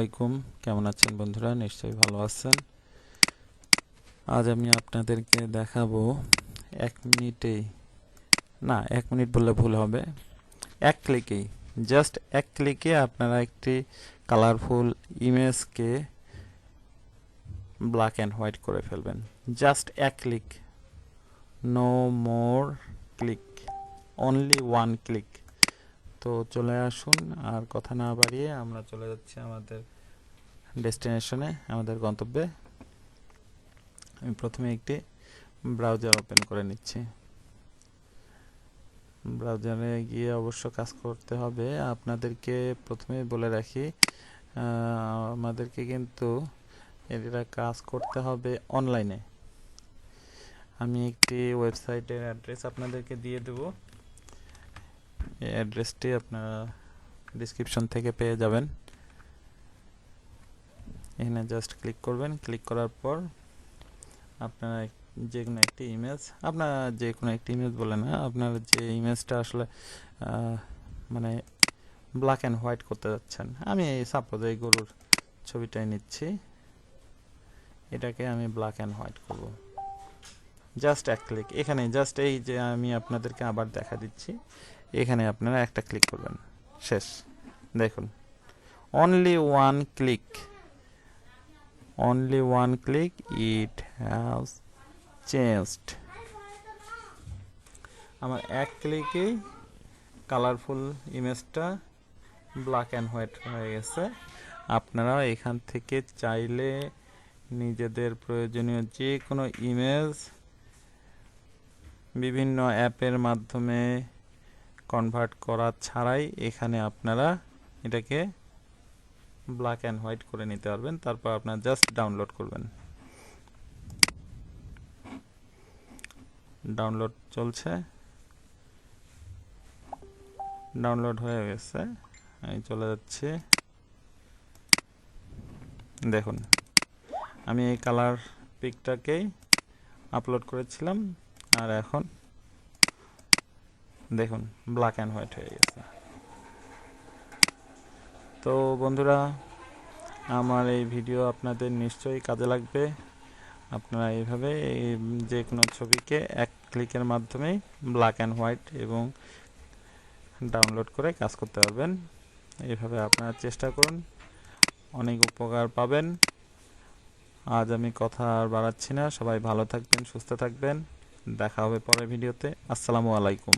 আলাইকুম। কেমন আছেন বন্ধুরা? নিশ্চয়ই ভালো আছেন। আজ আমি আপনাদেরকে দেখাবো 1 মিনিটেই, না 1 মিনিট বললে ভুল হবে, 1 ক্লিকেই, জাস্ট 1 ক্লিকে আপনারা একটি কালারফুল ইমেজকে ব্ল্যাক অ্যান্ড হোয়াইট করে ফেলবেন। Just 1 click, no more click, only 1 click. তো চলে আসুন, আর কথা না বাড়িয়ে আমরা চলে যাচ্ছি আমাদের ডেস্টিনেশনে, আমাদের গন্তব্যে। আমি প্রথমে একটি ব্রাউজার ওপেন করে নিচ্ছি। ব্রাউজারে গিয়ে অবশ্য কাজ করতে হবে। আপনাদেরকে প্রথমে বলে রাখি, আমাদেরকে কিন্তু এটা কাজ করতে হবে অনলাইনে। আমি একটি ওয়েবসাইটের অ্যাড্রেস আপনাদেরকে দিয়ে দেব। এই অ্যাড্রেসটি আপনারা ডিসক্রিপশন থেকে পেয়ে যাবেন। এখানে জাস্ট ক্লিক করবেন। ক্লিক করার পর আপনারা যে কোনো একটি ইমেজ, আপনারা যে কোনো একটি ইমেজ বলে না, আপনার যে ইমেজটা আসলে মানে ব্ল্যাক অ্যান্ড হোয়াইট করতে যাচ্ছেন। আমি সাপোজ এই গরুর ছবিটাই নিচ্ছি, এটাকে আমি ব্ল্যাক অ্যান্ড হোয়াইট করব। Just 1 click. এখানে জাস্ট এই যে আমি আপনাদেরকে আবার দেখা দিচ্ছি, এখানে আপনারা একটা ক্লিক করবেন, শেষ। দেখুন, only 1 click, only 1 click it has changed। আমার 1 ক্লিকেই কালারফুল ইমেজটা ব্ল্যাক অ্যান্ড হোয়াইট হয়ে গেছে। আপনারা এখান থেকে চাইলে নিজেদের প্রয়োজনীয় যে কোনো ইমেজ বিভিন্ন অ্যাপের মাধ্যমে কনভার্ট করা ছাড়াই এখানে আপনারা এটাকে ব্ল্যাক অ্যান্ড হোয়াইট করে নিতে পারবেন। তারপর আপনারা জাস্ট ডাউনলোড করবেন। ডাউনলোড চলছে, ডাউনলোড হয়ে গেছে। আমি চলে যাচ্ছি। দেখুন, আমি এই কালার পিকটাকেই আপলোড করেছিলাম, আর এখন দেখুন ব্ল্যাক অ্যান্ড হোয়াইট হয়ে গেছে। তো বন্ধুরা, আমার এই ভিডিও আপনাদের নিশ্চয়ই কাজে লাগবে। আপনারা এইভাবে যে কোনো ছবিকে 1 ক্লিকের মাধ্যমে ব্ল্যাক অ্যান্ড হোয়াইট এবং ডাউনলোড করে কাজ করতে পারবেন। এইভাবে আপনারা চেষ্টা করুন, অনেক উপকার পাবেন। আজ আমি কথা আর বাড়াচ্ছি না। সবাই ভালো থাকবেন, সুস্থ থাকবেন। দেখা হবে পরের ভিডিওতে। আসসালামু আলাইকুম।